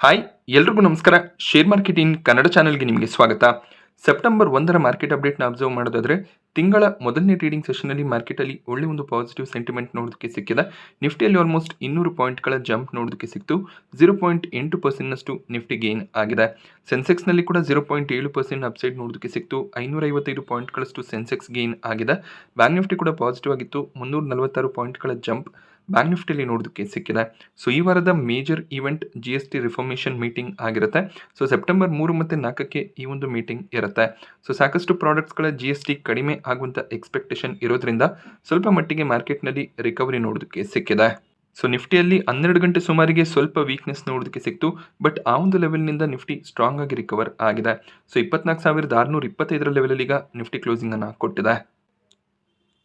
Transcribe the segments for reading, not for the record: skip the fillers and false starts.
Hi ಎಲ್ರಿಗೂ ನಮಸ್ಕಾರ. Share market in Kannada ಚಾನೆಲ್ಗೆ ನಿಮಗೆ ಸ್ವಾಗತ. ಸೆಪ್ಟೆಂಬರ್ 1ರ ಮಾರ್ಕೆಟ್ ಅಪ್ಡೇಟ್ನ ಅಬ್ಸರ್ವ್ ಮಾಡೋದಾದ್ರೆ ತಿಂಗಳ ಮೊದಲನೇ ಟ್ರೇಡಿಂಗ್ ಸೆಷನಲ್ಲಿ ಮಾರ್ಕೆಟಲ್ಲಿ ಒಳ್ಳೆ ಒಂದು ಪಾಸಿಟಿವ್ ಸೆಂಟಿಮೆಂಟ್ ನೋಡೋದಕ್ಕೆ ಸಿಕ್ಕಿದೆ. ನಿಫ್ಟಿಯಲ್ಲಿ ಆಲ್ಮೋಸ್ಟ್ 200 ಪಾಯಿಂಟ್ಗಳ ಜಂಪ್ ನೋಡೋದಕ್ಕೆ ಸಿಕ್ತು. 0.8% ನಿಫ್ಟಿ ಗೇನ್ ಆಗಿದೆ. ಸೆನ್ಸೆಕ್ಸ್ನಲ್ಲಿ ಕೂಡ 0.7% ಅಪ್ಸೈಡ್ ನೋಡೋದಕ್ಕೆ ಸಿಕ್ತು. 555 ಪಾಯಿಂಟ್ಗಳಷ್ಟು ಸೆನ್ಸೆಕ್ಸ್ ಗೇನ್ ಆಗಿದೆ. ಬ್ಯಾಂಕ್ ನಿಫ್ಟಿ ಕೂಡ ಪಾಸಿಟಿವ್ ಆಗಿತ್ತು. 346 ಪಾಯಿಂಟ್ಗಳ ಜಂಪ್ ಬ್ಯಾಂಕ್ ನಿಫ್ಟಿಯಲ್ಲಿ ನೋಡೋದಕ್ಕೆ ಸಿಕ್ಕಿದೆ. ಸೊ ಈ ವಾರದ major event GST reformation meeting ಆಗಿರುತ್ತೆ. ಸೊ ಸೆಪ್ಟೆಂಬರ್ 3 ಮತ್ತು 4ಕ್ಕೆ ಈ ಒಂದು ಮೀಟಿಂಗ್ ಇರುತ್ತೆ. ಸೊ ಸಾಕಷ್ಟು ಪ್ರಾಡಕ್ಟ್ಸ್ಗಳ GST ಕಡಿಮೆ ಆಗುವಂಥ ಎಕ್ಸ್ಪೆಕ್ಟೇಷನ್ ಇರೋದ್ರಿಂದ ಸ್ವಲ್ಪ ಮಟ್ಟಿಗೆ ಮಾರ್ಕೆಟ್ನಲ್ಲಿ ರಿಕವರಿ ನೋಡೋದಕ್ಕೆ ಸಿಕ್ಕಿದೆ. ಸೊ ನಿಫ್ಟಿಯಲ್ಲಿ 12 ಗಂಟೆ ಸುಮಾರಿಗೆ ಸ್ವಲ್ಪ ವೀಕ್ನೆಸ್ ನೋಡೋದಕ್ಕೆ ಸಿಕ್ತು. ಬಟ್ ಆ ಒಂದು ಲೆವೆಲ್ನಿಂದ ನಿಫ್ಟಿ ಸ್ಟ್ರಾಂಗ್ ಆಗಿ ರಿಕವರ್ ಆಗಿದೆ. ಸೊ 24,625 ಲೆವೆಲ್ ಈಗ ನಿಫ್ಟಿ ಕ್ಲೋಸಿಂಗ್ ಅನ್ನು ಕೊಟ್ಟಿದೆ.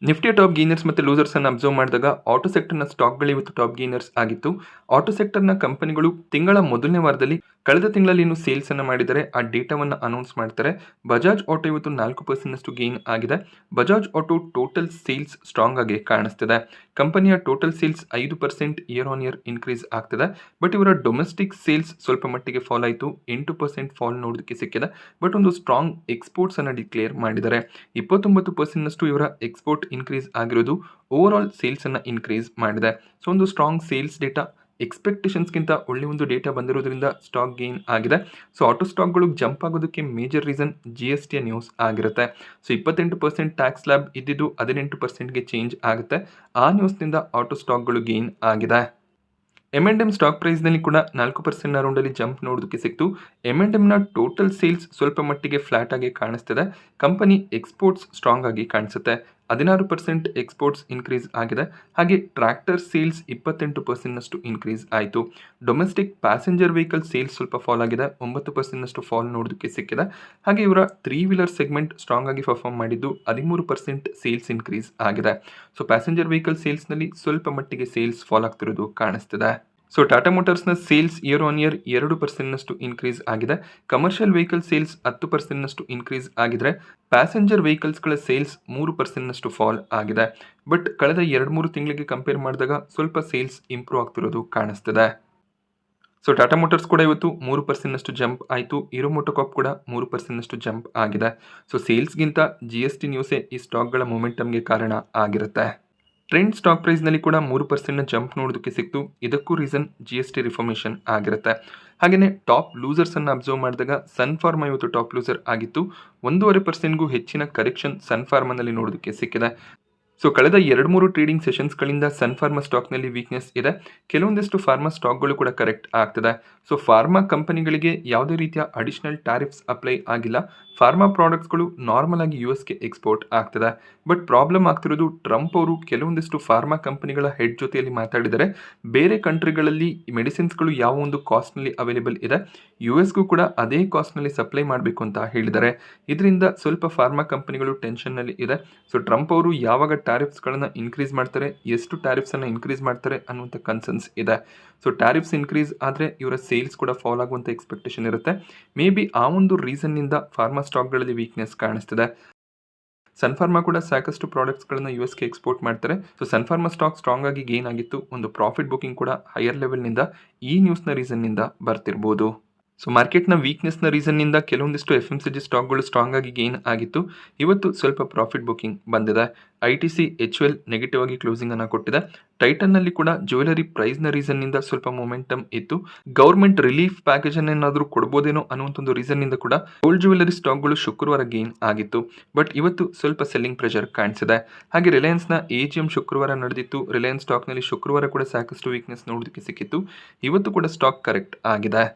ನಿಫ್ಟಿಯ ಟಾಪ್ ಗೇನರ್ಸ್ ಮತ್ತು ಲೂಸರ್ಸ್ ಅನ್ನು ಅಬ್ಸರ್ವ್ ಮಾಡಿದಾಗ ಆಟೋ ಸೆಕ್ಟರ್ನ ಸ್ಟಾಕ್ಗಳು ಇವತ್ತು ಟಾಪ್ ಗೇನರ್ಸ್ ಆಗಿತ್ತು. ಆಟೋ ಸೆಕ್ಟರ್ನ ಕಂಪನಿಗಳು ತಿಂಗಳ ಮೊದಲನೇ ವಾರದಲ್ಲಿ ಕಳೆದ ತಿಂಗಳಲ್ಲಿ ಏನು ಸೇಲ್ಸ್ ಅನ್ನು ಮಾಡಿದರೆ ಆ ಡೇಟಾವನ್ನು ಅನೌನ್ಸ್ ಮಾಡ್ತಾರೆ. ಬಜಾಜ್ ಆಟೋ ಇವತ್ತು 4% ಗೇನ್ ಆಗಿದೆ. Bajaj auto total sales strong ಆಗಿ ಕಾಣಿಸ್ತಿದೆ. ಕಂಪನಿಯ total sales 5% year on year increase ಆಗ್ತಿದೆ. ಬಟ್ ಇವರ ಡೊಮೆಸ್ಟಿಕ್ ಸೇಲ್ಸ್ ಸ್ವಲ್ಪ ಮಟ್ಟಿಗೆ ಫಾಲ್ ಆಯಿತು. 8% ಫಾಲ್ ನೋಡೋದಕ್ಕೆ ಸಿಕ್ಕಿದೆ. ಬಟ್ ಒಂದು ಸ್ಟ್ರಾಂಗ್ ಎಕ್ಸ್ಪೋರ್ಟ್ಸ್ ಅನ್ನು ಡಿಕ್ಲೇರ್ ಮಾಡಿದ್ದಾರೆ. 29% ಇವರ ಎಕ್ಸ್ಪೋರ್ಟ್ ಇನ್ಕ್ರೀಸ್ ಆಗಿರೋದು ಓವರ್ ಆಲ್ ಸೇಲ್ಸ್ ಅನ್ನು ಇನ್ಕ್ರೀಸ್ ಮಾಡಿದೆ. ಸೊ ಒಂದು ಸ್ಟ್ರಾಂಗ್ ಸೇಲ್ಸ್ ಡೇಟಾ ಎಕ್ಸ್ಪೆಕ್ಟೇಷನ್ಸ್ಗಿಂತ ಒಳ್ಳೆ ಒಂದು ಡೇಟಾ ಬಂದಿರೋದ್ರಿಂದ ಸ್ಟಾಕ್ ಗೇನ್ ಆಗಿದೆ. ಸೊ ಆಟೋ ಸ್ಟಾಕ್ಗಳು ಜಂಪ್ ಆಗೋದಕ್ಕೆ ಮೇಜರ್ ರೀಸನ್ GST ನ್ಯೂಸ್ ಆಗಿರುತ್ತೆ. ಸೊ 28% ಟ್ಯಾಕ್ಸ್ ಸ್ಲ್ಯಾಬ್ ಇದ್ದಿದ್ದು 18%ಗೆ ಚೇಂಜ್ ಆಗುತ್ತೆ. ಆ ನ್ಯೂಸ್ನಿಂದ ಆಟೋ ಸ್ಟಾಕ್ಗಳು ಗೇನ್ ಆಗಿದೆ. M&M ಸ್ಟಾಕ್ ಪ್ರೈಸ್ನಲ್ಲಿ ಕೂಡ 4% ಅರೌಂಡಲ್ಲಿ ಜಂಪ್ ನೋಡೋದಕ್ಕೆ ಸಿಕ್ತು. M&Mನ ಟೋಟಲ್ ಸೇಲ್ಸ್ ಸ್ವಲ್ಪ ಮಟ್ಟಿಗೆ ಫ್ಲಾಟ್ ಆಗಿ ಕಾಣಿಸ್ತಿದೆ. ಕಂಪನಿ ಎಕ್ಸ್ಪೋರ್ಟ್ಸ್ ಸ್ಟ್ರಾಂಗ್ ಆಗಿ ಕಾಣಿಸುತ್ತೆ. 16% ಎಕ್ಸ್ಪೋರ್ಟ್ಸ್ ಇನ್ಕ್ರೀಸ್ ಆಗಿದೆ. ಹಾಗೆ ಟ್ರ್ಯಾಕ್ಟರ್ ಸೇಲ್ಸ್ 28% ಇನ್ಕ್ರೀಸ್ ಆಯಿತು. ಡೊಮೆಸ್ಟಿಕ್ ಪ್ಯಾಸೆಂಜರ್ ವೆಹಿಕಲ್ ಸೇಲ್ಸ್ ಸ್ವಲ್ಪ ಫಾಲ್ ಆಗಿದೆ. 9% ಫಾಲ್ ನೋಡೋದಕ್ಕೆ ಸಿಕ್ಕಿದೆ. ಹಾಗೆ ಇವರ 3 ವೀಲರ್ ಸೆಗ್ಮೆಂಟ್ ಸ್ಟ್ರಾಂಗ್ ಆಗಿ ಪರ್ಫಾರ್ಮ್ ಮಾಡಿದ್ದು 13% ಸೇಲ್ಸ್ ಇನ್ಕ್ರೀಸ್ ಆಗಿದೆ. ಸೊ ಪ್ಯಾಸೆಂಜರ್ ವೆಹಿಕಲ್ ಸೇಲ್ಸ್ನಲ್ಲಿ ಸ್ವಲ್ಪ ಮಟ್ಟಿಗೆ ಸೇಲ್ಸ್ ಫಾಲ್ ಆಗ್ತಿರೋದು ಕಾಣಿಸ್ತಿದೆ. ಸೊ ಟಾಟಾ ಮೋಟಾರ್ಸ್ನ sales year on year 2% increase ಆಗಿದೆ. ಕಮರ್ಷಿಯಲ್ ವೆಹಿಕಲ್ ಸೇಲ್ಸ್ 10% ಇನ್ಕ್ರೀಸ್ ಆಗಿದ್ರೆ ಪ್ಯಾಸೆಂಜರ್ ವೆಹಿಕಲ್ಸ್ಗಳ ಸೇಲ್ಸ್ 3% ಫಾಲ್ ಆಗಿದೆ. ಬಟ್ ಕಳೆದ 2-3 ತಿಂಗಳಿಗೆ ಕಂಪೇರ್ ಮಾಡಿದಾಗ ಸ್ವಲ್ಪ ಸೇಲ್ಸ್ ಇಂಪ್ರೂವ್ ಆಗ್ತಿರೋದು ಕಾಣಿಸ್ತಿದೆ. ಸೊ ಟಾಟಾ ಮೋಟಾರ್ಸ್ ಕೂಡ ಇವತ್ತು 3% ಜಂಪ್ ಆಯಿತು. ಹೀರೋ ಮೋಟೋಕಾರ್ಪ್ ಕೂಡ 3% ಜಂಪ್ ಆಗಿದೆ. ಸೊ ಸೇಲ್ಸ್ಗಿಂತ GST ನ್ಯೂಸೇ ಈ ಸ್ಟಾಕ್ಗಳ ಮೊಮೆಂಟಮ್ಗೆ ಕಾರಣ ಆಗಿರುತ್ತೆ. ಟ್ರೆಂಡ್ ಸ್ಟಾಕ್ ಪ್ರೈಸ್ನಲ್ಲಿ ಕೂಡ 3% ಜಂಪ್ ನೋಡೋದಕ್ಕೆ ಸಿಕ್ತು. ಇದಕ್ಕೂ ರೀಸನ್ GST ರಿಫಾರ್ಮೇಷನ್ ಆಗಿರುತ್ತೆ. ಹಾಗೆಯೇ ಟಾಪ್ ಲೂಸರ್ಸ್ ಅನ್ನು ಅಬ್ಸರ್ವ್ ಮಾಡಿದಾಗ ಸನ್ ಫಾರ್ಮಾ ಇವತ್ತು ಟಾಪ್ ಲೂಸರ್ ಆಗಿತ್ತು. 1.5%ಗೂ ಹೆಚ್ಚಿನ ಕರೆಕ್ಷನ್ ಸನ್ ಫಾರ್ಮಾನಲ್ಲಿ ನೋಡೋದಕ್ಕೆ ಸಿಕ್ಕಿದೆ. ಸೊ ಕಳೆದ 2-3 ಟ್ರೇಡಿಂಗ್ ಸೆಷನ್ಸ್ಗಳಿಂದ ಸನ್ ಫಾರ್ಮಾ ಸ್ಟಾಕ್ನಲ್ಲಿ ವೀಕ್ನೆಸ್ ಇದೆ. ಕೆಲವೊಂದಿಷ್ಟು ಫಾರ್ಮಾ ಸ್ಟಾಕ್ಗಳು ಕೂಡ ಕರೆಕ್ಟ್ ಆಗ್ತದೆ. ಸೊ ಫಾರ್ಮಾ ಕಂಪನಿಗಳಿಗೆ ಯಾವುದೇ ರೀತಿಯ ಅಡಿಷನಲ್ ಟ್ಯಾರಿಫ್ಸ್ ಅಪ್ಲೈ ಆಗಿಲ್ಲ. ಫಾರ್ಮಾ ಪ್ರಾಡಕ್ಟ್ಸ್ಗಳು ನಾರ್ಮಲ್ ಆಗಿ US ಗೆ ಎಕ್ಸ್ಪೋರ್ಟ್ ಆಗ್ತದೆ. ಬಟ್ ಪ್ರಾಬ್ಲಮ್ ಆಗ್ತಿರೋದು ಟ್ರಂಪ್ ಅವರು ಕೆಲವೊಂದಿಷ್ಟು ಫಾರ್ಮಾ ಕಂಪನಿಗಳ ಹೆಡ್ ಜೊತೆಯಲ್ಲಿ ಮಾತಾಡಿದರೆ ಬೇರೆ ಕಂಟ್ರಿಗಳಲ್ಲಿ ಮೆಡಿಸಿನ್ಸ್ಗಳು ಯಾವ ಒಂದು ಕಾಸ್ಟ್ನಲ್ಲಿ ಅವೈಲೇಬಲ್ ಇದೆ US ಗೂ ಕೂಡ ಅದೇ ಕಾಸ್ಟ್ನಲ್ಲಿ ಸಪ್ಲೈ ಮಾಡಬೇಕು ಅಂತ ಹೇಳಿದ್ದಾರೆ. ಇದರಿಂದ ಸ್ವಲ್ಪ ಫಾರ್ಮಾ ಕಂಪನಿಗಳು ಟೆನ್ಷನ್ನಲ್ಲಿ ಇದೆ. ಸೊ ಟ್ರಂಪ್ ಅವರು ಯಾವಾಗ ಟ್ಯಾರಿಫ್ಸ್ಗಳನ್ನು ಇನ್ಕ್ರೀಸ್ ಮಾಡ್ತಾರೆ, ಎಷ್ಟು ಟ್ಯಾರಿಫ್ಸನ್ನು ಇನ್ಕ್ರೀಸ್ ಮಾಡ್ತಾರೆ ಅನ್ನುವಂಥ ಕನ್ಸರ್ನ್ಸ್ ಇದೆ. ಸೊ ಟ್ಯಾರಿಫ್ಸ್ ಇನ್ಕ್ರೀಸ್ ಆದರೆ ಇವರ ಸೇಲ್ಸ್ ಕೂಡ ಫಾಲ್ ಆಗುವಂಥ ಎಕ್ಸ್ಪೆಕ್ಟೇಷನ್ ಇರುತ್ತೆ. ಮೇ ಬಿ ಆ ಒಂದು ರೀಸನ್ನಿಂದ ಫಾರ್ಮಾ ಸ್ಟಾಕ್ಗಳಲ್ಲಿ ವೀಕ್ನೆಸ್ ಕಾಣಿಸ್ತಿದೆ. ಸನ್ ಫಾರ್ಮಾ ಕೂಡ ಸಾಕಷ್ಟು ಪ್ರಾಡಕ್ಟ್ಸ್ಗಳನ್ನು US ಗೆ ಎಕ್ಸ್ಪೋರ್ಟ್ ಮಾಡ್ತಾರೆ. ಸೊ ಸನ್ ಫಾರ್ಮಾ ಸ್ಟಾಕ್ ಸ್ಟ್ರಾಂಗ್ ಆಗಿ ಗೇನ್ ಆಗಿತ್ತು. ಒಂದು ಪ್ರಾಫಿಟ್ ಬುಕಿಂಗ್ ಕೂಡ ಹೈಯರ್ ಲೆವೆಲ್ನಿಂದ ಈ ನ್ಯೂಸ್ನ ರೀಸನ್ನಿಂದ ಬರ್ತಿರ್ಬೋದು. ಸೊ ಮಾರ್ಕೆಟ್ನ ವೀಕ್ನೆಸ್ನ ರೀಸನ್ನಿಂದ ಕೆಲವೊಂದಿಷ್ಟು FMCG ಸ್ಟಾಕ್ಗಳು ಸ್ಟ್ರಾಂಗ್ ಆಗಿ ಗೇನ್ ಆಗಿತ್ತು. ಇವತ್ತು ಸ್ವಲ್ಪ ಪ್ರಾಫಿಟ್ ಬುಕಿಂಗ್ ಬಂದಿದೆ. ITC HUL ನೆಗೆಟಿವ್ ಆಗಿ ಕ್ಲೋಸಿಂಗ್ ಅನ್ನು ಕೊಟ್ಟಿದೆ. ಟೈಟನ್ನಲ್ಲಿ ಕೂಡ ಜ್ಯುವೆಲರಿ ಪ್ರೈಸ್ನ ರೀಸನ್ನಿಂದ ಸ್ವಲ್ಪ ಮೊಮೆಂಟಮ್ ಇತ್ತು. ಗೌರ್ಮೆಂಟ್ ರಿಲೀಫ್ ಪ್ಯಾಕೇಜ್ ಏನಾದರೂ ಕೊಡ್ಬೋದೇನೋ ಅನ್ನುವಂಥ ಒಂದು ರೀಸನ್ನಿಂದ ಕೂಡ ಗೋಲ್ಡ್ ಜ್ಯುವೆಲರಿ ಸ್ಟಾಕ್ಗಳು ಶುಕ್ರವಾರ ಗೇನ್ ಆಗಿತ್ತು. ಬಟ್ ಇವತ್ತು ಸ್ವಲ್ಪ ಸೆಲ್ಲಿಂಗ್ ಪ್ರೆಷರ್ ಕಾಣಿಸಿದೆ. ಹಾಗೆ ರಿಲಯನ್ಸ್ನ AGM ಶುಕ್ರವಾರ ನಡೆದಿತ್ತು. ರಿಲಯನ್ಸ್ ಸ್ಟಾಕ್ನಲ್ಲಿ ಶುಕ್ರವಾರ ಕೂಡ ಸಾಕಷ್ಟು ವೀಕ್ನೆಸ್ ನೋಡೋದಕ್ಕೆ ಸಿಕ್ಕಿತ್ತು. ಇವತ್ತು ಕೂಡ ಸ್ಟಾಕ್ ಕರೆಕ್ಟ್ ಆಗಿದೆ.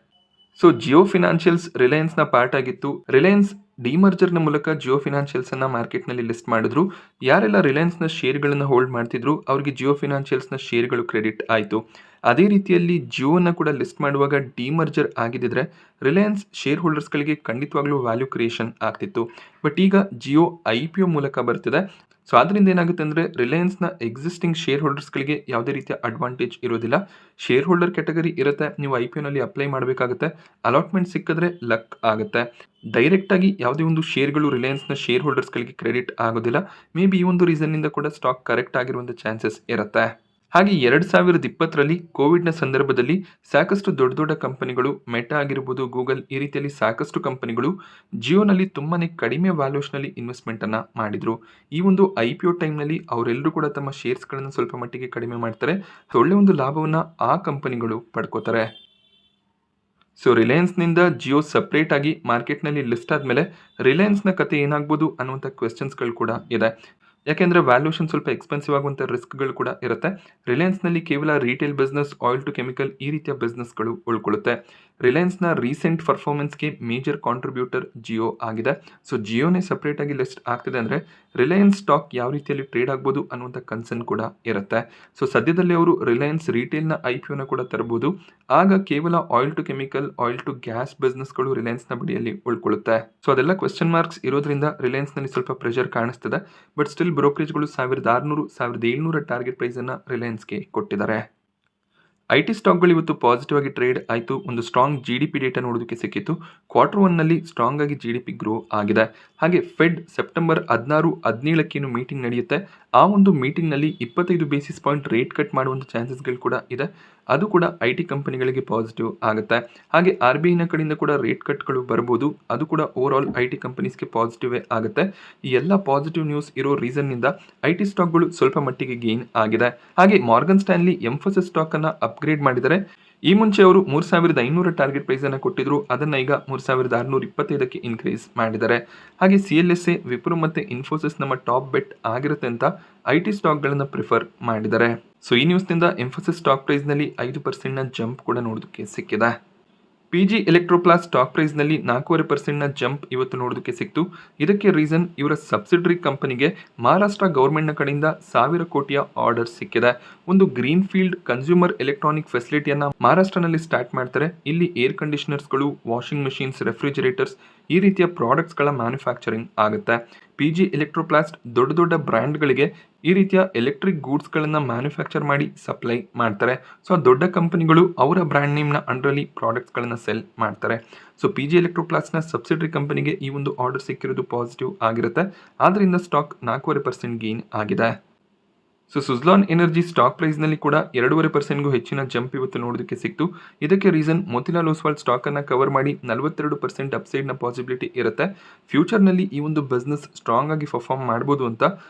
ಸೊ ಜಿಯೋ ಫಿನಾನ್ಷಿಯಲ್ಸ್ ರಿಲಯನ್ಸ್ನ ಪಾರ್ಟ್ ಆಗಿತ್ತು. ರಿಲಯನ್ಸ್ ಡಿಮರ್ಜರ್ನ ಮೂಲಕ ಜಿಯೋ ಫಿನಾನ್ಷಿಯಲ್ಸನ್ನು ಮಾರ್ಕೆಟ್ನಲ್ಲಿ ಲಿಸ್ಟ್ ಮಾಡಿದ್ರು. ಯಾರೆಲ್ಲ ರಿಲಯನ್ಸ್ನ ಶೇರ್ಗಳನ್ನು ಹೋಲ್ಡ್ ಮಾಡ್ತಿದ್ರು ಅವರಿಗೆ ಜಿಯೋ ಫಿನಾನ್ಷಿಯಲ್ಸ್ನ ಶೇರ್ಗಳು ಕ್ರೆಡಿಟ್ ಆಯಿತು. ಅದೇ ರೀತಿಯಲ್ಲಿ ಜಿಯೋನ ಕೂಡ ಲಿಸ್ಟ್ ಮಾಡುವಾಗ ಡಿಮರ್ಜರ್ ಆಗಿದ್ದರೆ ರಿಲಯನ್ಸ್ ಶೇರ್ ಹೋಲ್ಡರ್ಸ್ಗಳಿಗೆ ಖಂಡಿತವಾಗ್ಲೂ ವ್ಯಾಲ್ಯೂ ಕ್ರಿಯೇಷನ್ ಆಗ್ತಿತ್ತು. ಬಟ್ ಈಗ ಜಿಯೋ IPO ಮೂಲಕ ಬರ್ತಿದೆ. ಸೊ ಅದರಿಂದ ಏನಾಗುತ್ತೆ ಅಂದರೆ ರಿಲಯನ್ಸ್ನ ಎಕ್ಸಿಸ್ಟಿಂಗ್ ಶೇರ್ ಹೋಲ್ಡರ್ಸ್ಗಳಿಗೆ ಯಾವುದೇ ರೀತಿಯ ಅಡ್ವಾಂಟೇಜ್ ಇರೋದಿಲ್ಲ. ಶೇರ್ ಹೋಲ್ಡರ್ ಕ್ಯಾಟಗರಿ ಇರುತ್ತೆ, ನೀವು IPOನಲ್ಲಿ ಅಪ್ಲೈ ಮಾಡಬೇಕಾಗುತ್ತೆ. ಅಲಾಟ್ಮೆಂಟ್ ಸಿಕ್ಕಿದ್ರೆ ಲಕ್ ಆಗುತ್ತೆ. ಡೈರೆಕ್ಟಾಗಿ ಯಾವುದೇ ಒಂದು ಶೇರ್ಗಳು ರಿಲಯನ್ಸ್ನ ಶೇರ್ ಹೋಲ್ಡರ್ಸ್ಗಳಿಗೆ ಕ್ರೆಡಿಟ್ ಆಗೋದಿಲ್ಲ. ಮೇ ಬಿ ಈ ಒಂದು ರೀಸನ್ನಿಂದ ಕೂಡ ಸ್ಟಾಕ್ ಕರೆಕ್ಟ್ ಆಗಿರುವಂಥ ಚಾನ್ಸಸ್ ಇರುತ್ತೆ. ಹಾಗೆ 2020ರಲ್ಲಿ ಕೋವಿಡ್‌ನ ಸಂದರ್ಭದಲ್ಲಿ ಸಾಕಷ್ಟು ದೊಡ್ಡ ದೊಡ್ಡ ಕಂಪನಿಗಳು ಮೆಟಾ ಆಗಿರ್ಬೋದು, ಗೂಗಲ್ ಈ ರೀತಿಯಲ್ಲಿ ಸಾಕಷ್ಟು ಕಂಪನಿಗಳು ಜಿಯೋನಲ್ಲಿ ತುಂಬಾನೇ ಕಡಿಮೆ ವ್ಯಾಲ್ಯೂಯೇಷನ್‌ನಲ್ಲಿ ಇನ್ವೆಸ್ಟ್‌ಮೆಂಟ್ ಅನ್ನ ಮಾಡಿದ್ರು. ಈ ಒಂದು ಐಪಿಒ ಟೈಮ್‌ನಲ್ಲಿ ಅವರೆಲ್ಲರೂ ಕೂಡ ತಮ್ಮ ಶೇರ್ಸ್‌ಗಳನ್ನು ಸ್ವಲ್ಪ ಮಟ್ಟಿಗೆ ಕಡಿಮೆ ಮಾಡ್ತಾರೆ. ಒಳ್ಳೆ ಒಂದು ಲಾಭವನ್ನ ಆ ಕಂಪನಿಗಳು ಪಡ್ಕೋತಾರೆ. ಸೊ ರಿಲಯನ್ಸ್‌ನಿಂದ ಜಿಯೋ ಸಪರೇಟ್ ಆಗಿ ಮಾರ್ಕೆಟ್‌ನಲ್ಲಿ ಲಿಸ್ಟ್ ಆದ್ಮೇಲೆ ರಿಲಯನ್ಸ್‌ನ ಕತೆ ಏನಾಗ್ಬೋದು ಅನ್ನುವಂಥ ಕ್ವೆಶ್ಚನ್ಸ್‌ಗಳು ಕೂಡ ಇದೆ. ಯಾಕೆಂದ್ರೆ ವ್ಯಾಲ್ಯೂಯೇಷನ್ ಸ್ವಲ್ಪ ಎಕ್ಸ್ಪೆನ್ಸಿವ್ ಆಗುವಂಥ ರಿಸ್ಕ್‌ಗಳು ಕೂಡ ಇರುತ್ತೆ. ರಿಲಯನ್ಸ್‌ನಲ್ಲಿ ಕೇವಲ retail business, oil to chemical ಈ ರೀತಿಯ ಬಿಸ್ನೆಸ್‌ಗಳು ಉಳ್ಕೊಳ್ಳುತ್ತೆ. ರಿಲಯನ್ಸ್‌ನ ರೀಸೆಂಟ್ ಪರ್ಫಾರ್ಮೆನ್ಸ್‌ಗೆ ಮೇಜರ್ ಕಾಂಟ್ರಿಬ್ಯೂಟರ್ ಜಿಯೋ ಆಗಿದೆ. ಸೊ ಜಿಯೋನೇ ಸಪರೇಟ್ ಆಗಿ ಲಿಸ್ಟ್ ಆಗ್ತಿದೆ ಅಂದ್ರೆ ರಿಲಯನ್ಸ್ ಸ್ಟಾಕ್ ಯಾವ ರೀತಿಯಲ್ಲಿ ಟ್ರೇಡ್ ಆಗ್ಬೋದು ಅನ್ನುವಂಥ ಕನ್ಸರ್ನ್ ಕೂಡ ಇರುತ್ತೆ. ಸೊ ಸದ್ಯದಲ್ಲಿ ಅವರು ರಿಲಯನ್ಸ್ ರಿಟೇಲ್‌ನ ಐಪಿಒನ ಕೂಡ ತರಬಹುದು. ಆಗ ಕೇವಲ oil to chemical, oil to gas ಬಿಸ್ನೆಸ್‌ಗಳು ರಿಲಯನ್ಸ್‌ನ ಬಳಿಯಲ್ಲಿ ಉಳ್ಕೊಳ್ಳುತ್ತೆ. ಸೊ ಅದೆಲ್ಲ ಕ್ವೆಶ್ಚನ್ ಮಾರ್ಕ್ಸ್ ಇರೋದ್ರಿಂದ ರಿಲಯನ್ಸ್‌ನಲ್ಲಿ ಸ್ವಲ್ಪ ಪ್ರೆಷರ್ ಕಾಣಿಸ್ತಿದೆ. ಬಟ್ ಸ್ಟಿಲ್ ಬ್ರೋಕರೇಜ್‌ಗಳು 1600, 1700 ಟಾರ್ಗೆಟ್ ಪ್ರೈಸ್ ಅನ್ನ ರಿಲಯನ್ಸ್‌ಗೆ ಕೊಟ್ಟಿದ್ದಾರೆ. ಐಟಿ ಸ್ಟಾಕ್ಗಳು ಇವತ್ತು ಪಾಸಿಟಿವ್ ಆಗಿ ಟ್ರೇಡ್ ಆಯಿತು. ಒಂದು ಸ್ಟ್ರಾಂಗ್ ಜಿಡಿಪಿ ಡೇಟಾ ನೋಡೋದಕ್ಕೆ ಸಿಕ್ಕಿತ್ತು. ಕ್ವಾರ್ಟರ್ 1ನಲ್ಲಿ ಸ್ಟ್ರಾಂಗ್ ಆಗಿ ಜಿಡಿಪಿ ಗ್ರೋ ಆಗಿದೆ. ಹಾಗೆ ಫೆಡ್ ಸೆಪ್ಟೆಂಬರ್ 16, 17ಕ್ಕೆ ಏನು ಮೀಟಿಂಗ್ ನಡೆಯುತ್ತೆ. ಆ ಒಂದು ಮೀಟಿಂಗ್‌ನಲ್ಲಿ 25 ಬೇಸಿಸ್ ಪಾಯಿಂಟ್ ರೇಟ್ ಕಟ್ ಮಾಡುವಂಥ ಚಾನ್ಸಸ್‌ಗಳು ಕೂಡ ಇದೆ. ಅದು ಕೂಡ ಐಟಿ ಕಂಪನಿಗಳಿಗೆ ಪಾಸಿಟಿವ್ ಆಗುತ್ತೆ. ಹಾಗೆ ಆರ್‌ಬಿಐನ ಕಡೆಯಿಂದ ಕೂಡ ರೇಟ್ ಕಟ್‌ಗಳು ಬರ್ಬೋದು. ಅದು ಕೂಡ ಓವರ್ ಆಲ್ ಐಟಿ ಕಂಪನೀಸ್‌ಗೆ ಪಾಸಿಟಿವೇ ಆಗುತ್ತೆ. ಈ ಎಲ್ಲ ಪಾಸಿಟಿವ್ ನ್ಯೂಸ್ ಇರೋ ರೀಸನ್‌ನಿಂದ ಐಟಿ ಸ್ಟಾಕ್ಗಳು ಸ್ವಲ್ಪ ಮಟ್ಟಿಗೆ ಗೇನ್ ಆಗಿದೆ. ಹಾಗೆ ಮಾರ್ಗನ್ ಸ್ಟ್ಯಾನ್ಲಿ ಎಂಫೋಸಿಸ್ ಸ್ಟಾಕ್ ಅನ್ನ ಅಪ್ಗ್ರೇಡ್ ಮಾಡಿದರೆ. ಈ ಮುಂಚೆ ಅವರು 3500 ಟಾರ್ಗೆಟ್ ಪ್ರೈಸ್ ಅನ್ನು ಕೊಟ್ಟಿದ್ರು. ಅದನ್ನ ಈಗ 3625ಕ್ಕೆ ಇನ್ಕ್ರೀಸ್ ಮಾಡಿದ್ದಾರೆ. ಹಾಗೆ ಸಿಎಲ್ಎಸ್ಎ, ವಿಪ್ರೋ ಮತ್ತೆ ಇನ್ಫೋಸಿಸ್ ನಮ್ಮ ಟಾಪ್ ಬೆಟ್ ಆಗಿರುತ್ತೆ ಅಂತ ಐಟಿ ಸ್ಟಾಕ್ಗಳನ್ನು ಪ್ರಿಫರ್ ಮಾಡಿದ್ದಾರೆ. ಸೊ ಈ ನ್ಯೂಸ್ನಿಂದ ಇನ್ಫೋಸಿಸ್ ಸ್ಟಾಕ್ ಪ್ರೈಸ್ನಲ್ಲಿ 5% ಜಂಪ್ ಕೂಡ ನೋಡೋದಕ್ಕೆ ಸಿಕ್ಕಿದೆ. ಪಿಜಿ ಎಲೆಕ್ಟ್ರೋಪ್ಲಾಸ್ಟ್ ಸ್ಟಾಕ್ ಪ್ರೈಸ್ನಲ್ಲಿ 4.5% ಜಂಪ್ ಇವತ್ತು ನೋಡೋದಕ್ಕೆ ಸಿಕ್ತು. ಇದಕ್ಕೆ ರೀಸನ್ ಇವರ ಸಬ್ಸಿಡರಿ ಕಂಪನಿಗೆ ಮಹಾರಾಷ್ಟ್ರ ಗೌರ್ಮೆಂಟ್ನ ಕಡೆಯಿಂದ 1000 ಕೋಟಿಯ ಆರ್ಡರ್ ಸಿಕ್ಕಿದೆ. ಒಂದು ಗ್ರೀನ್ ಫೀಲ್ಡ್ ಕನ್ಸ್ಯೂಮರ್ ಎಲೆಕ್ಟ್ರಾನಿಕ್ ಫೆಸಿಲಿಟಿಯನ್ನ ಮಹಾರಾಷ್ಟ್ರನಲ್ಲಿ ಸ್ಟಾರ್ಟ್ ಮಾಡ್ತಾರೆ. ಇಲ್ಲಿ ಏರ್ ಕಂಡೀಷನರ್ಸ್ಗಳು, ವಾಷಿಂಗ್ ಮೆಷಿನ್ಸ್, ರೆಫ್ರಿಜರೇಟರ್ಸ್ ಈ ರೀತಿಯ ಪ್ರಾಡಕ್ಟ್ಸ್ಗಳ ಮ್ಯಾನುಫ್ಯಾಕ್ಚರಿಂಗ್ ಆಗುತ್ತೆ. ಪಿಜಿ ಎಲೆಕ್ಟ್ರೋಪ್ಲಾಸ್ಟ್ ದೊಡ್ಡ ದೊಡ್ಡ ಬ್ರ್ಯಾಂಡ್ಗಳಿಗೆ ಈ ರೀತಿಯ ಎಲೆಕ್ಟ್ರಿಕ್ ಗೂಡ್ಸ್ಗಳನ್ನು ಮ್ಯಾನುಫ್ಯಾಕ್ಚರ್ ಮಾಡಿ ಸಪ್ಲೈ ಮಾಡ್ತಾರೆ. ಸೊ ದೊಡ್ಡ ಕಂಪನಿಗಳು ಅವರ ಬ್ರ್ಯಾಂಡ್ ನೇಮ್ನ ಅಂಡರಲ್ಲಿ ಪ್ರಾಡಕ್ಟ್ಸ್ಗಳನ್ನು ಸೆಲ್ ಮಾಡ್ತಾರೆ. ಸೊ ಪಿಜಿ ಎಲೆಕ್ಟ್ರೋಪ್ಲಾಸ್ಟ್ನ ಸಬ್ಸಿಡರಿ ಕಂಪನಿಗೆ ಈ ಒಂದು ಆರ್ಡರ್ ಸಿಕ್ಕಿರೋದು ಪಾಸಿಟಿವ್ ಆಗಿರುತ್ತೆ. ಆದ್ದರಿಂದ ಸ್ಟಾಕ್ 4.5% ಗೇನ್ ಆಗಿದೆ. ಸೊ ಸುಜ್ಲಾನ್ ಎನರ್ಜಿ ಸ್ಟಾಕ್ ಪ್ರೈಸ್ನಲ್ಲಿ ಕೂಡ 2.5%ಗೂ ಹೆಚ್ಚಿನ ಜಂಪ್ ಇವತ್ತು ನೋಡೋದಕ್ಕೆ ಸಿಕ್ತು. ಇದಕ್ಕೆ ರೀಸನ್ ಮೋತಿಲಾಲ್ ಓಸ್ವಾಲ್ ಸ್ಟಾಕ್ ಅನ್ನ ಕವರ್ ಮಾಡಿ 42% ಅಪ್ಸೈಡ್ನ ಪಾಸಿಬಿಲಿಟಿ ಇರುತ್ತೆ. ಫ್ಯೂಚರ್ನಲ್ಲಿ ಈ ಒಂದು ಬಿಸ್ನೆಸ್ ಸ್ಟ್ರಾಂಗ್ ಆಗಿ ಪರ್ಫಾರ್ಮ್ ಮಾಡ್ಬೋದು ಅಂತ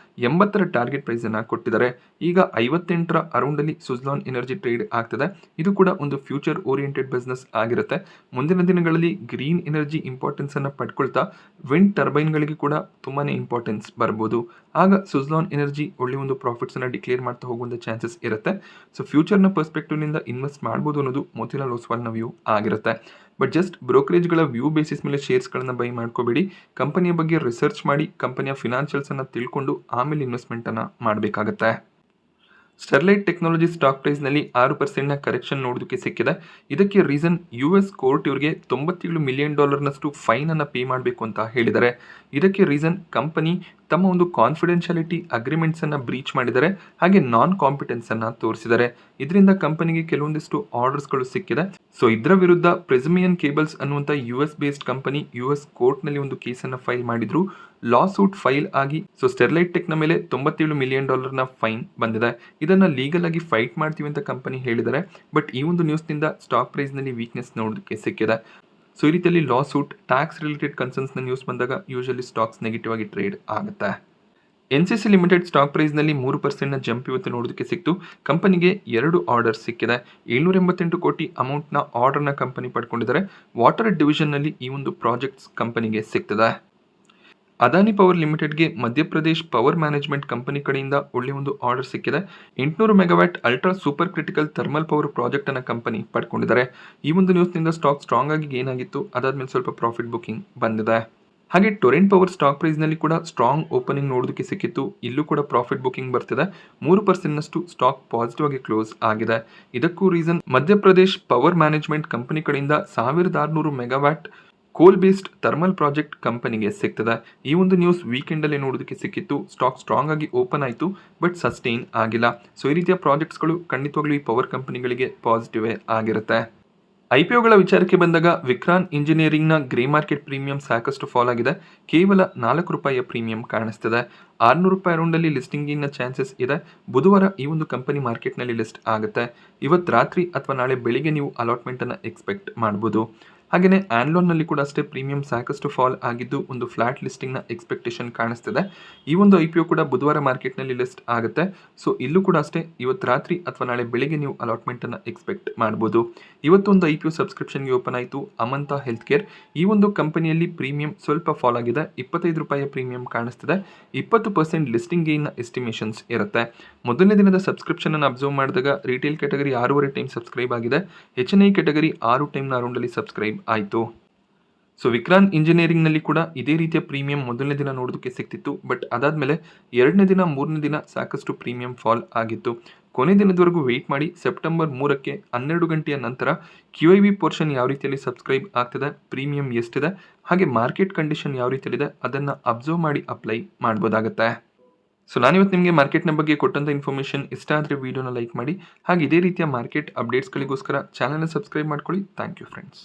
80ರ ಟಾರ್ಗೆಟ್ ಪ್ರೈಸ್ ಅನ್ನ ಕೊಟ್ಟಿದ್ದಾರೆ. ಈಗ 58ರ ಅರೌಂಡಲ್ಲಿ ಸುಜ್ಲಾನ್ ಎನರ್ಜಿ ಟ್ರೇಡ್ ಆಗ್ತದೆ. ಇದು ಕೂಡ ಒಂದು ಫ್ಯೂಚರ್ ಓರಿಯೆಂಟೆಡ್ ಬಿಸ್ನೆಸ್ ಆಗಿರುತ್ತೆ. ಮುಂದಿನ ದಿನಗಳಲ್ಲಿ ಗ್ರೀನ್ ಎನರ್ಜಿ ಇಂಪಾರ್ಟೆನ್ಸ್ ಅನ್ನ ಪಡ್ಕೊಳ್ತಾ ವಿಂಡ್ ಟರ್ಬೈನ್ಗಳಿಗೆ ಕೂಡ ತುಂಬಾನೇ ಇಂಪಾರ್ಟೆನ್ಸ್ ಬರ್ಬೋದು. ಆಗ ಸುಜ್ಲಾನ್ ಎನರ್ಜಿ ಒಳ್ಳೆ ಒಂದು ಪ್ರಾಫಿಟ್ಸ್ ಅನ್ನ ಡಿಕ್ಲೇರ್ ಮಾಡ್ತಾ ಹೋಗುವಂಥ ಚಾನ್ಸಸ್ ಇರುತ್ತೆ. ಸೊ ಫ್ಯೂಚರ್ನ ಪರ್ಸ್ಪೆಕ್ಟಿವ್ನಿಂದ ಇನ್ವೆಸ್ಟ್ ಮಾಡ್ಬೋದು ಅನ್ನೋದು ಮೋತಿಲಾಲ್ ಓಸ್ವಾಲ್ನ ವ್ಯೂ ಆಗಿರುತ್ತೆ. ಬಟ್ ಜಸ್ಟ್ ಬ್ರೋಕರೇಜ್ಗಳ ವ್ಯೂ ಬೇಸಿಸ್ ಮೇಲೆ ಶೇರ್ಸ್ಗಳನ್ನು ಬೈ ಮಾಡ್ಕೋಬೇಡಿ. ಕಂಪನಿಯ ಬಗ್ಗೆ ರಿಸರ್ಚ್ ಮಾಡಿ, ಕಂಪನಿಯ ಫಿನಾನ್ಷಿಯಲ್ಸನ್ನು ತಿಳ್ಕೊಂಡು ಆಮೇಲೆ ಇನ್ವೆಸ್ಟ್ಮೆಂಟನ್ನು ಮಾಡಬೇಕಾಗತ್ತೆ. ಸ್ಟೆರ್ಲೈಟ್ ಟೆಕ್ನಾಲಜಿ ಸ್ಟಾಕ್ ಪ್ರೈಸ್ನಲ್ಲಿ 6%ನ ಕರೆಕ್ಷನ್ ನೋಡೋದಕ್ಕೆ ಸಿಕ್ಕಿದೆ. ಇದಕ್ಕೆ ರೀಸನ್ US ಕೋರ್ಟ್ ಇವರಿಗೆ $97 ಮಿಲಿಯನ್ ಫೈನ್ ಅನ್ನು ಪೇ ಮಾಡಬೇಕು ಅಂತ ಹೇಳಿದ್ದಾರೆ. ಇದಕ್ಕೆ ರೀಸನ್ ಕಂಪನಿ ತಮ್ಮ ಒಂದು ಕಾನ್ಫಿಡೆನ್ಷಿಯಾಲಿಟಿ ಅಗ್ರಿಮೆಂಟ್ಸ್ ಅನ್ನ ಬ್ರೀಚ್ ಮಾಡಿದ್ದಾರೆ. ಹಾಗೆ ನಾನ್ ಕಾಂಪಿಟೆನ್ಸ್ ಅನ್ನ ತೋರಿಸಿದ್ದಾರೆ. ಇದರಿಂದ ಕಂಪನಿಗೆ ಕೆಲವೊಂದಿಷ್ಟು ಆರ್ಡರ್ಸ್ಗಳು ಸಿಕ್ಕಿದೆ. ಸೊ ಇದರ ವಿರುದ್ಧ ಪ್ರೆಸಿಮಿಯನ್ ಕೇಬಲ್ಸ್ ಅನ್ನುವಂಥ US ಬೇಸ್ಡ್ ಕಂಪನಿ US ಕೋರ್ಟ್ನಲ್ಲಿ ಒಂದು ಕೇಸನ್ನು ಫೈಲ್ ಮಾಡಿದ್ರು. ಲಾ ಸೂಟ್ ಫೈಲ್ ಆಗಿ ಸೊ ಸ್ಟೆರ್ಲೈಟ್ ಟೆಕ್ನ ಮೇಲೆ $97 ಮಿಲಿಯನ್ ಫೈನ್ ಬಂದಿದೆ. ಇದನ್ನ ಲೀಗಲ್ ಆಗಿ ಫೈಟ್ ಮಾಡ್ತೀವಿ ಅಂತ ಕಂಪನಿ ಹೇಳಿದ್ದಾರೆ. ಬಟ್ ಈ ಒಂದು ನ್ಯೂಸ್ನಿಂದ ಸ್ಟಾಕ್ ಪ್ರೈಸ್ನಲ್ಲಿ ವೀಕ್ನೆಸ್ ನೋಡೋದಕ್ಕೆ ಸಿಕ್ಕಿದೆ. ಸೊ ಈ ರೀತಿಯಲ್ಲಿ ಲಾ ಸೂಟ್, ಟ್ಯಾಕ್ಸ್ ರಿಲೇಟೆಡ್ ಕನ್ಸರ್ನ್ಸ್ನ ನ್ಯೂಸ್ ಬಂದಾಗ ಯೂಶಲಿ ಸ್ಟಾಕ್ಸ್ ನೆಗೆಟಿವ್ ಆಗಿ ಟ್ರೇಡ್ ಆಗುತ್ತೆ. NCC ಲಿಮಿಟೆಡ್ ಸ್ಟಾಕ್ ಪ್ರೈಸ್ನಲ್ಲಿ 3%ನ ಜಂಪ್ ಇವತ್ತು ನೋಡೋದಕ್ಕೆ ಸಿಕ್ತು. ಕಂಪನಿಗೆ 2 ಆರ್ಡರ್ ಸಿಕ್ಕಿದೆ. 788 ಕೋಟಿ ಅಮೌಂಟ್ನ ಆರ್ಡರ್ನ ಕಂಪನಿ ಪಡ್ಕೊಂಡಿದ್ದಾರೆ. ವಾಟರ್ ಡಿವಿಷನ್ನಲ್ಲಿ ಈ ಒಂದು ಪ್ರಾಜೆಕ್ಟ್ಸ್ ಕಂಪನಿಗೆ ಸಿಗ್ತದೆ. ಅದಾನಿ ಪವರ್ ಲಿಮಿಟೆಡ್ಗೆ ಮಧ್ಯಪ್ರದೇಶ್ ಪವರ್ ಮ್ಯಾನೇಜ್ಮೆಂಟ್ ಕಂಪನಿ ಕಡೆಯಿಂದ ಒಳ್ಳೆ ಒಂದು ಆರ್ಡರ್ ಸಿಕ್ಕಿದೆ. 800 megawatt ultra super critical thermal power project ಅನ್ನ ಕಂಪನಿ ಪಡ್ಕೊಂಡಿದ್ದಾರೆ. ಈ ಒಂದು ನ್ಯೂಸ್ನಿಂದ ಸ್ಟಾಕ್ ಸ್ಟ್ರಾಂಗ್ ಆಗಿ ಗೇನ್ ಆಗಿತ್ತು. ಅದಾದ್ಮೇಲೆ ಸ್ವಲ್ಪ ಪ್ರಾಫಿಟ್ ಬುಕಿಂಗ್ ಬಂದಿದೆ. ಹಾಗೆ ಟೊರೆಂಟ್ ಪವರ್ ಸ್ಟಾಕ್ ಪ್ರೈಸ್ನಲ್ಲಿ ಕೂಡ ಸ್ಟ್ರಾಂಗ್ ಓಪನಿಂಗ್ ನೋಡೋದಕ್ಕೆ ಸಿಕ್ಕಿತ್ತು. ಇಲ್ಲೂ ಕೂಡ ಪ್ರಾಫಿಟ್ ಬುಕಿಂಗ್ ಬರ್ತಿದೆ. 3%ನಷ್ಟು ಸ್ಟಾಕ್ ಪಾಸಿಟಿವ್ ಆಗಿ ಕ್ಲೋಸ್ ಆಗಿದೆ. ಇದಕ್ಕೂ reason Madhya Pradesh power management company ಕಡೆಯಿಂದ 1600 ಮೆಗಾವ್ಯಾಟ್ ಕೋಲ್ ಬೇಸ್ಡ್ ಥರ್ಮಲ್ ಪ್ರಾಜೆಕ್ಟ್ ಕಂಪನಿಗೆ ಸಿಗ್ತದೆ. ಈ ಒಂದು ನ್ಯೂಸ್ ವೀಕೆಂಡ್ ಅಲ್ಲಿ ನೋಡೋದಕ್ಕೆ ಸಿಕ್ಕಿತ್ತು. ಸ್ಟಾಕ್ ಸ್ಟ್ರಾಂಗ್ ಆಗಿ ಓಪನ್ ಆಯಿತು, ಬಟ್ ಸಸ್ಟೈನ್ ಆಗಿಲ್ಲ. ಸೊ ಈ ರೀತಿಯ ಪ್ರಾಜೆಕ್ಟ್ಸ್ಗಳು ಖಂಡಿತವಾಗ್ಲೂ ಈ ಪವರ್ ಕಂಪನಿಗಳಿಗೆ ಪಾಸಿಟಿವ್ ಆಗಿರುತ್ತೆ. IPOಗಳ ವಿಚಾರಕ್ಕೆ ಬಂದಾಗ ವಿಕ್ರಾನ್ ಇಂಜಿನಿಯರಿಂಗ್ನ ಗ್ರೇ ಮಾರ್ಕೆಟ್ ಪ್ರೀಮಿಯಂ ಸಾಕಷ್ಟು ಫಾಲ್ ಆಗಿದೆ. ಕೇವಲ ₹4 ಪ್ರೀಮಿಯಂ ಕಾಣಿಸ್ತಿದೆ. ₹600 ಅರೌಂಡಲ್ಲಿ ಲಿಸ್ಟಿಂಗಿನ ಚಾನ್ಸಸ್ ಇದೆ. ಬುಧವಾರ ಈ ಒಂದು ಕಂಪನಿ ಮಾರ್ಕೆಟ್ನಲ್ಲಿ ಲಿಸ್ಟ್ ಆಗುತ್ತೆ. ಇವತ್ತು ರಾತ್ರಿ ಅಥವಾ ನಾಳೆ ಬೆಳಿಗ್ಗೆ ನೀವು ಅಲಾಟ್ಮೆಂಟನ್ನು ಎಕ್ಸ್ಪೆಕ್ಟ್ ಮಾಡ್ಬೋದು. ಹಾಗೆಯೇ ಆನ್ಲೋನ್ನಲ್ಲಿ ಕೂಡ ಅಷ್ಟೇ ಪ್ರೀಮಿಯಂ ಸಾಕಷ್ಟು ಫಾಲ್ ಆಗಿದ್ದು ಒಂದು ಫ್ಲಾಟ್ ಲಿಸ್ಟಿಂಗ್ನ ಎಕ್ಸ್ಪೆಕ್ಟೇಷನ್ ಕಾಣಿಸ್ತಿದೆ. ಈ ಒಂದು IPO ಕೂಡ ಬುಧವಾರ ಮಾರ್ಕೆಟ್ನಲ್ಲಿ ಲಿಸ್ಟ್ ಆಗುತ್ತೆ. ಸೊ ಇಲ್ಲೂ ಕೂಡ ಅಷ್ಟೇ ಇವತ್ತು ರಾತ್ರಿ ಅಥವಾ ನಾಳೆ ಬೆಳಿಗ್ಗೆ ನೀವು ಅಲಾಟ್ಮೆಂಟನ್ನು ಎಕ್ಸ್ಪೆಕ್ಟ್ ಮಾಡ್ಬೋದು. ಇವತ್ತು ಒಂದು IPO ಸಬ್ಸ್ಕ್ರಿಪ್ಷನ್ಗೆ ಓಪನ್ ಆಯಿತು ಅಮಂತಾ ಹೆಲ್ತ್ ಕೇರ್. ಈ ಒಂದು ಕಂಪನಿಯಲ್ಲಿ ಪ್ರೀಮಿಯಂ ಸ್ವಲ್ಪ ಫಾಲ್ ಆಗಿದೆ. ₹25 ಪ್ರೀಮಿಯಂ ಕಾಣಿಸ್ತಿದೆ. 20% ಲಿಸ್ಟಿಂಗ್ ಗೇನ್ನ ಎಸ್ಟಿಮೇಷನ್ಸ್ ಇರುತ್ತೆ. ಮೊದಲನೇ ದಿನದ ಸಬ್ಸ್ಕ್ರಿಪ್ಷನ್ ಅನ್ನು ಅಬ್ಸರ್ವ್ ಮಾಡಿದಾಗ ರಿಟೇಲ್ ಕ್ಯಾಟಗರಿ 6.5 ಟೈಮ್ ಸಬ್ಸ್ಕ್ರೈಬ್ ಆಗಿದೆ. HNI ಕ್ಯಾಟಗರಿ 6 ಟೈಮ್ನ ಅರೌಂಡಲ್ಲಿ ಸಬ್ಸ್ಕ್ರೈಬ್ ಆಯಿತು. ಸೊ ವಿಕ್ರಾನ್ ಇಂಜಿನಿಯರಿಂಗ್ನಲ್ಲಿ ಕೂಡ ಇದೇ ರೀತಿಯ ಪ್ರೀಮಿಯಂ ಮೊದಲನೇ ದಿನ ನೋಡೋದಕ್ಕೆ ಸಿಕ್ತಿತ್ತು. ಬಟ್ ಅದಾದಮೇಲೆ ಎರಡನೇ ದಿನ ಮೂರನೇ ದಿನ ಸಾಕಷ್ಟು ಪ್ರೀಮಿಯಂ ಫಾಲ್ ಆಗಿತ್ತು. ಕೊನೆ ದಿನದವರೆಗೂ ವೆಯ್ಟ್ ಮಾಡಿ ಸೆಪ್ಟೆಂಬರ್ 3ಕ್ಕೆ 12 ಗಂಟೆಯ ನಂತರ QIB ಪೋರ್ಷನ್ ಯಾವ ರೀತಿಯಲ್ಲಿ ಸಬ್ಸ್ಕ್ರೈಬ್ ಆಗ್ತಿದೆ, ಪ್ರೀಮಿಯಂ ಎಷ್ಟಿದೆ, ಹಾಗೆ ಮಾರ್ಕೆಟ್ ಕಂಡೀಷನ್ ಯಾವ ರೀತಿಯಲ್ಲಿದೆ ಅದನ್ನು ಅಬ್ಸರ್ವ್ ಮಾಡಿ ಅಪ್ಲೈ ಮಾಡ್ಬೋದಾಗತ್ತೆ. ಸೊ ನಾನಿವತ್ತು ನಿಮಗೆ ಮಾರ್ಕೆಟ್ನ ಬಗ್ಗೆ ಕೊಟ್ಟಂಥ ಇನ್ಫಾರ್ಮೇಷನ್ ಇಷ್ಟ ಆದರೆ ವಿಡಿಯೋನ ಲೈಕ್ ಮಾಡಿ. ಹಾಗೆ ಇದೇ ರೀತಿಯ ಮಾರ್ಕೆಟ್ ಅಪ್ಡೇಟ್ಸ್ಗಳಿಗೋಸ್ಕರ ಚಾನಲ್ನ ಸಬ್ಸ್ಕ್ರೈಬ್ ಮಾಡ್ಕೊಳ್ಳಿ. Thank you friends.